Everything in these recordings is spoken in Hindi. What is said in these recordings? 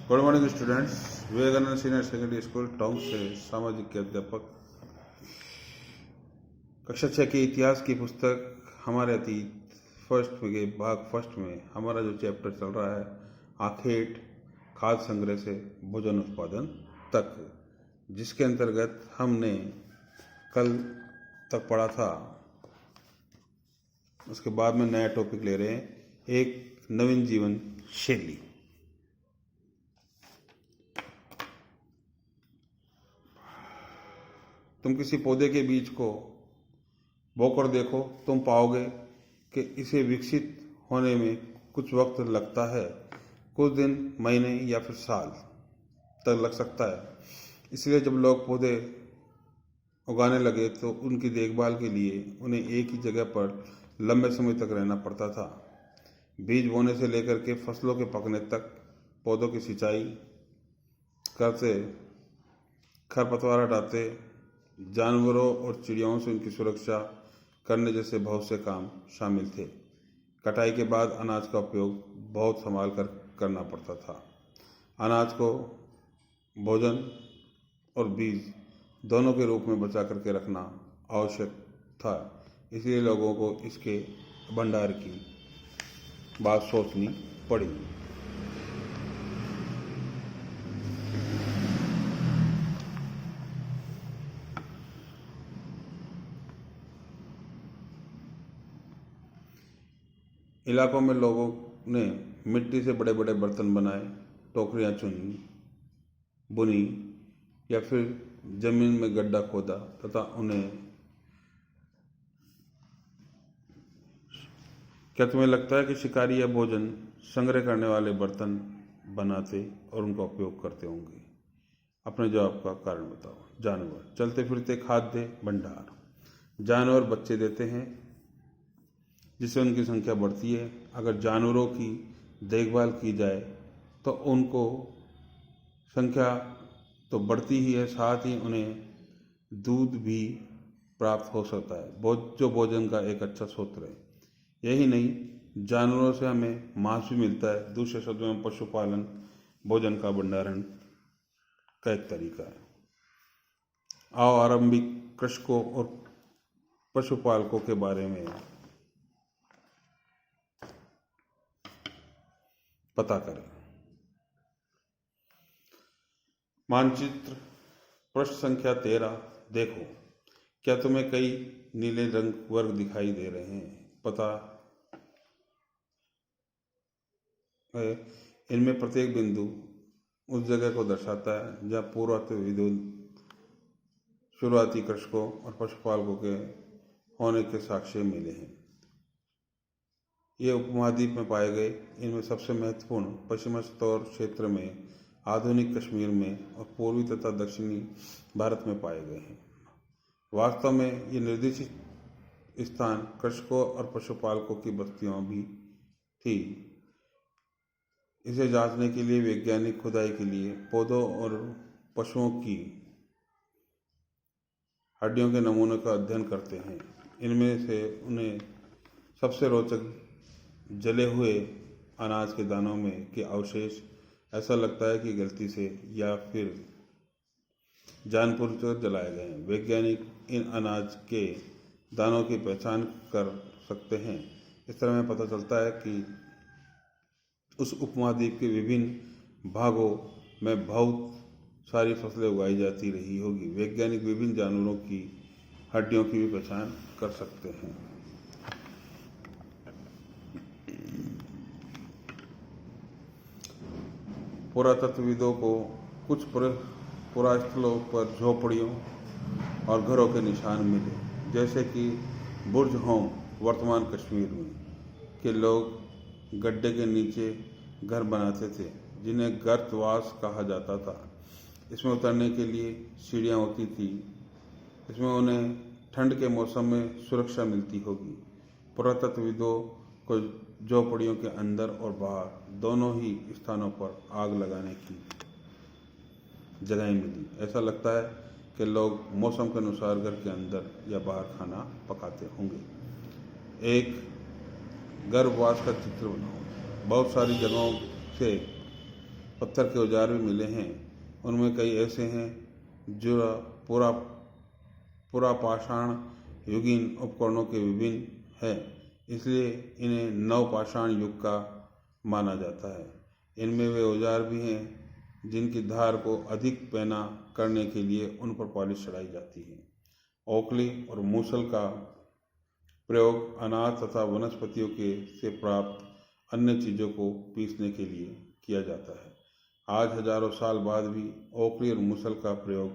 Good morning students. Vivekananda senior secondary school town से सामाजिक के अध्यापक। कक्षा 6 के इतिहास की पुस्तक हमारे अतीत फर्स्ट के भाग फर्स्ट में हमारा जो चैप्टर चल रहा है आखेट खाद्य संग्रह से भोजन उत्पादन तक, जिसके अंतर्गत हमने कल तक पढ़ा था। उसके बाद में नया टॉपिक ले रहे हैं, एक नवीन जीवन शैली। तुम किसी पौधे के बीज को बोकर देखो, तुम पाओगे कि इसे विकसित होने में कुछ वक्त लगता है, कुछ दिन, महीने या फिर साल तक लग सकता है। इसलिए जब लोग पौधे उगाने लगे तो उनकी देखभाल के लिए उन्हें एक ही जगह पर लंबे समय तक रहना पड़ता था। बीज बोने से लेकर के फसलों के पकने तक पौधों की सिंचाई करते, खरपतवार हटाते, जानवरों और चिड़ियों से उनकी सुरक्षा करने जैसे बहुत से काम शामिल थे। कटाई के बाद अनाज का उपयोग बहुत संभाल कर करना पड़ता था। अनाज को भोजन और बीज दोनों के रूप में बचा करके रखना आवश्यक था। इसलिए लोगों को इसके भंडार की बात सोचनी पड़ी। इलाकों में लोगों ने मिट्टी से बड़े बड़े बर्तन बनाए, टोकरियां चुनी, बुनी या फिर जमीन में गड्ढा खोदा तथा उन्हें। क्या तुम्हें लगता है कि शिकारी या भोजन संग्रह करने वाले बर्तन बनाते और उनका उपयोग करते होंगे? अपने जवाब का कारण बताओ। जानवर, चलते फिरते खाद्य भंडार। जानवर बच्चे देते हैं जिससे उनकी संख्या बढ़ती है। अगर जानवरों की देखभाल की जाए तो उनको संख्या तो बढ़ती ही है, साथ ही उन्हें दूध भी प्राप्त हो सकता है, जो भोजन का एक अच्छा स्रोत है। यही नहीं, जानवरों से हमें मांस भी मिलता है। दूसरे शब्दों में पशुपालन भोजन का भंडारण का एक तरीका है। आओ आरंभिक कृषकों और पशुपालकों के बारे में पता करें। मानचित्र पृष्ठ संख्या 13 देखो। क्या तुम्हें कई नीले रंग वर्ग दिखाई दे रहे हैं? पता है, इनमें प्रत्येक बिंदु उस जगह को दर्शाता है जहाँ पूर्वविदों, शुरुआती कृषकों और पशुपालकों के होने के साक्ष्य मिले हैं। ये उपमहाद्वीप में पाए गए। इनमें सबसे महत्वपूर्ण पश्चिमोत्तर क्षेत्र में, आधुनिक कश्मीर में और पूर्वी तथा दक्षिणी भारत में पाए गए हैं। वास्तव में ये निर्दिष्ट स्थान कृषकों और पशुपालकों की बस्तियों भी थी। इसे जांचने के लिए वैज्ञानिक खुदाई के लिए पौधों और पशुओं की हड्डियों के नमूनों का अध्ययन करते हैं। इनमें से उन्हें सबसे रोचक जले हुए अनाज के दानों में के अवशेष। ऐसा लगता है कि गलती से या फिर जानबूझकर जलाए गए हैं। वैज्ञानिक इन अनाज के दानों की पहचान कर सकते हैं। इस तरह में पता चलता है कि उस उपमहाद्वीप के विभिन्न भागों में बहुत सारी फसलें उगाई जाती रही होगी। वैज्ञानिक विभिन्न जानवरों की हड्डियों की भी पहचान कर सकते हैं। पुरातत्वविदों को कुछ पुरास्थलों पर झोपड़ियों और घरों के निशान मिले, जैसे कि बुर्ज होम वर्तमान कश्मीर में के लोग गड्ढे के नीचे घर बनाते थे, जिन्हें गर्तवास कहा जाता था। इसमें उतरने के लिए सीढ़ियाँ होती थी। इसमें उन्हें ठंड के मौसम में सुरक्षा मिलती होगी। पुरातत्वविदों को झोपड़ियों के अंदर और बाहर दोनों ही स्थानों पर आग लगाने की जगह मिली। ऐसा लगता है कि लोग मौसम के अनुसार घर के अंदर या बाहर खाना पकाते होंगे। एक गर्भवास का चित्र बनाओ। बहुत सारी जगहों से पत्थर के औजार भी मिले हैं। उनमें कई ऐसे हैं जो पूरा पूरा पाषाण युगीन उपकरणों के विभिन्न हैं, इसलिए इन्हें नवपाषाण युग का माना जाता है। इनमें वे औजार भी हैं जिनकी धार को अधिक पैना करने के लिए उन पर पॉलिश चढ़ाई जाती है। ओखली और मूसल का प्रयोग अनाज तथा वनस्पतियों के से प्राप्त अन्य चीज़ों को पीसने के लिए किया जाता है। आज हजारों साल बाद भी ओखली और मूसल का प्रयोग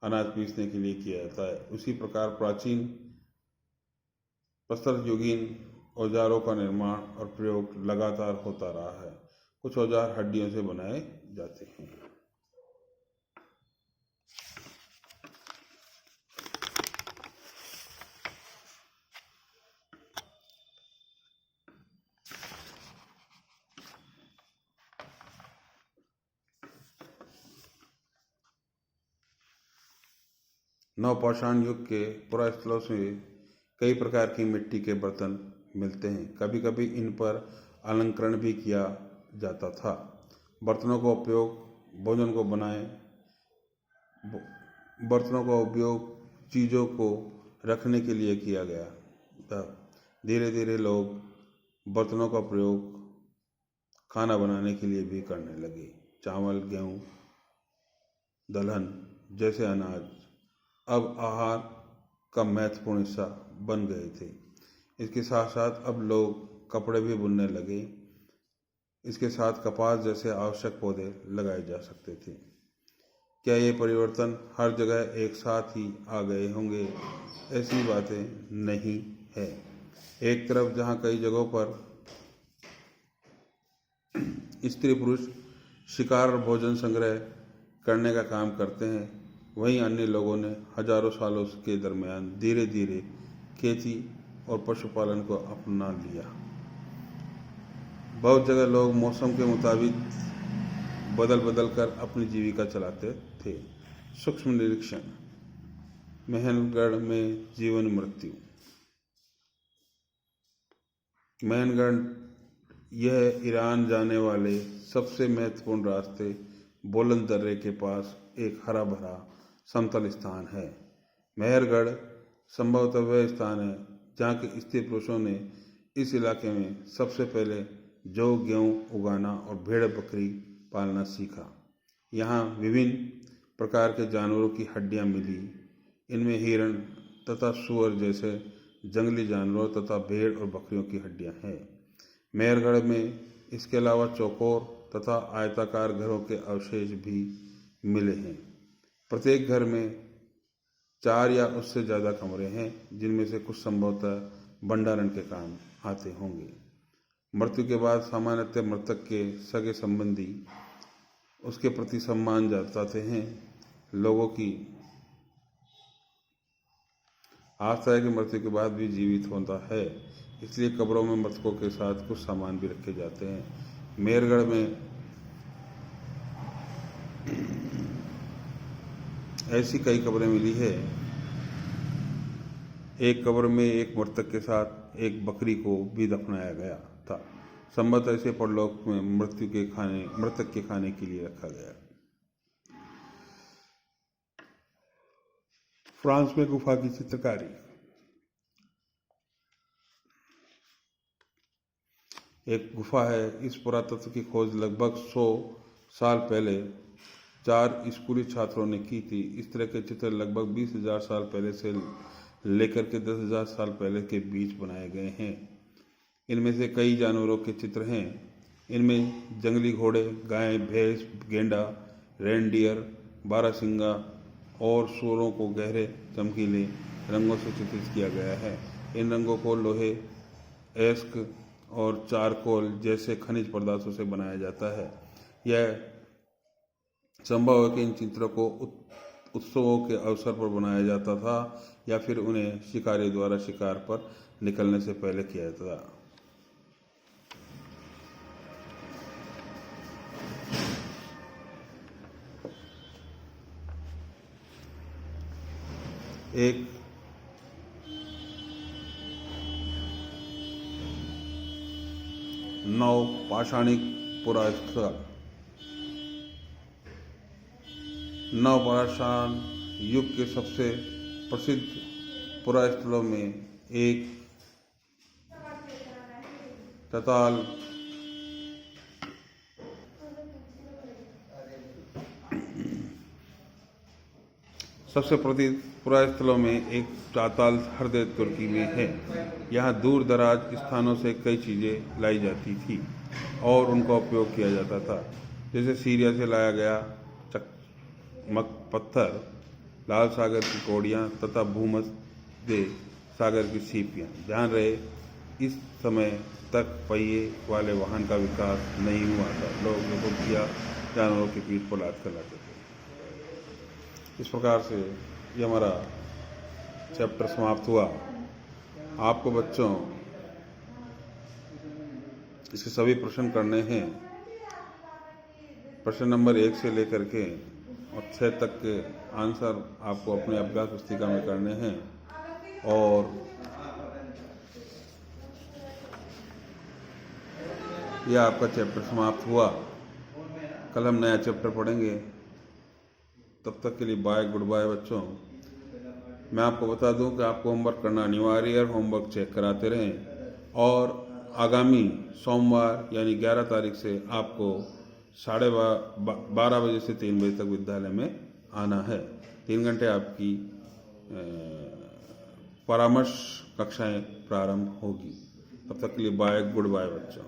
अनाज पीसने के लिए किया जाता है। उसी प्रकार प्राचीन प्रस्तर युगीन औजारों का निर्माण और प्रयोग लगातार होता रहा है। कुछ औजार हड्डियों से बनाए जाते हैं। नवपाषाण युग के पुरास्थलों से कई प्रकार की मिट्टी के बर्तन मिलते हैं। कभी कभी इन पर अलंकरण भी किया जाता था। बर्तनों का उपयोग भोजन को बनाए बर्तनों का उपयोग चीज़ों को रखने के लिए किया गया था। धीरे धीरे लोग बर्तनों का प्रयोग खाना बनाने के लिए भी करने लगे। चावल, गेहूँ, दलहन जैसे अनाज अब आहार का महत्वपूर्ण हिस्सा बन गए थे। इसके साथ साथ अब लोग कपड़े भी बुनने लगे। इसके साथ कपास जैसे आवश्यक पौधे लगाए जा सकते थे। क्या ये परिवर्तन हर जगह एक साथ ही आ गए होंगे? ऐसी बातें नहीं है। एक तरफ जहाँ कई जगहों पर स्त्री पुरुष शिकार और भोजन संग्रह करने का काम करते हैं, वहीं अन्य लोगों ने हजारों सालों के दरमियान धीरे धीरे खेती और पशुपालन को अपना लिया। बहुत जगह लोग मौसम के मुताबिक बदल बदल कर अपनी जीविका चलाते थे। सूक्ष्म निरीक्षण। मेहनगढ़ में जीवन मृत्यु। मेहनगढ़ यह ईरान जाने वाले सबसे महत्वपूर्ण रास्ते बोलन दर्रे के पास एक हरा भरा समतल स्थान है। मेहरगढ़ संभवतः वह स्थान है जहाँ के स्त्री पुरुषों ने इस इलाके में सबसे पहले जौ गेहूँ उगाना और भेड़ बकरी पालना सीखा। यहाँ विभिन्न प्रकार के जानवरों की हड्डियाँ मिली। इनमें हिरण तथा सूअर जैसे जंगली जानवरों तथा भेड़ और बकरियों की हड्डियाँ हैं। मेहरगढ़ में इसके अलावा चौकोर तथा आयताकार घरों के अवशेष भी मिले हैं। प्रत्येक घर में 4 या उससे ज़्यादा कमरे हैं, जिनमें से कुछ संभवतः भंडारण के काम आते होंगे। मृत्यु के बाद सामान्यतः मृतक के सगे संबंधी उसके प्रति सम्मान जताते हैं। लोगों की आस्था है कि मृत्यु के बाद भी जीवित होता है, इसलिए कब्रों में मृतकों के साथ कुछ सामान भी रखे जाते हैं। मेहरगढ़ में ऐसी कई कब्रें मिली है। एक कब्र में एक मृतक के साथ एक बकरी को भी दफनाया गया था। संभवतः इसे परलोक में मृतक के खाने के लिए रखा गया। फ्रांस में गुफा की चित्रकारी। एक गुफा है। इस पुरातत्व की खोज लगभग 100 साल पहले 4 स्कूली छात्रों ने की थी। इस तरह के चित्र लगभग 20,000 साल पहले से लेकर के 10,000 साल पहले के बीच बनाए गए हैं। इनमें से कई जानवरों के चित्र हैं। इनमें जंगली घोड़े, गाय, भैंस, गेंडा, रेनडियर, बारहसिंगा और सूअरों को गहरे चमकीले रंगों से चित्रित किया गया है। इन रंगों को लोहे, एस्क और चारकोल जैसे खनिज पदार्थों से बनाया जाता है। यह संभव है कि इन चित्रों को उत्सवों के अवसर पर बनाया जाता था या फिर उन्हें शिकारी द्वारा शिकार पर निकलने से पहले किया जाता था। एक नव पाषाणिक पुरास्थल। नवपाषाण युग के सबसे प्रसिद्ध पुरास्थलों में एक तताल सबसे प्रसिद्ध पुरास्थलों में एक चाताल हृदय तुर्की में है। यहाँ दूर दराज स्थानों से कई चीज़ें लाई जाती थी और उनका उपयोग किया जाता था, जैसे सीरिया से लाया गया चकमक पत्थर, लाल सागर की कौड़ियाँ तथा भूमध्य सागर की सीपियाँ। ध्यान रहे, इस समय तक पहिए वाले वाहन का विकास नहीं हुआ था। लोग लोगों जानवरों की पीठ पर लाद कर लाते थे। इस प्रकार से ये हमारा चैप्टर समाप्त हुआ। आपको बच्चों इसके सभी प्रश्न करने हैं। प्रश्न नंबर 1 से लेकर के और 6 तक के आंसर आपको अपने अभ्यास पुस्तिका में करने हैं। और यह आपका चैप्टर समाप्त हुआ। कल हम नया चैप्टर पढ़ेंगे। तब तक के लिए बाय, गुड बाय बच्चों। मैं आपको बता दूं कि आपको होमवर्क करना अनिवार्य है और होमवर्क चेक कराते रहें। और आगामी सोमवार यानी 11 तारीख से आपको 12:30 बजे से 3 बजे तक विद्यालय में आना है। 3 घंटे आपकी परामर्श कक्षाएं प्रारंभ होगी। तब तक के लिए बाय, गुड बाय बच्चों।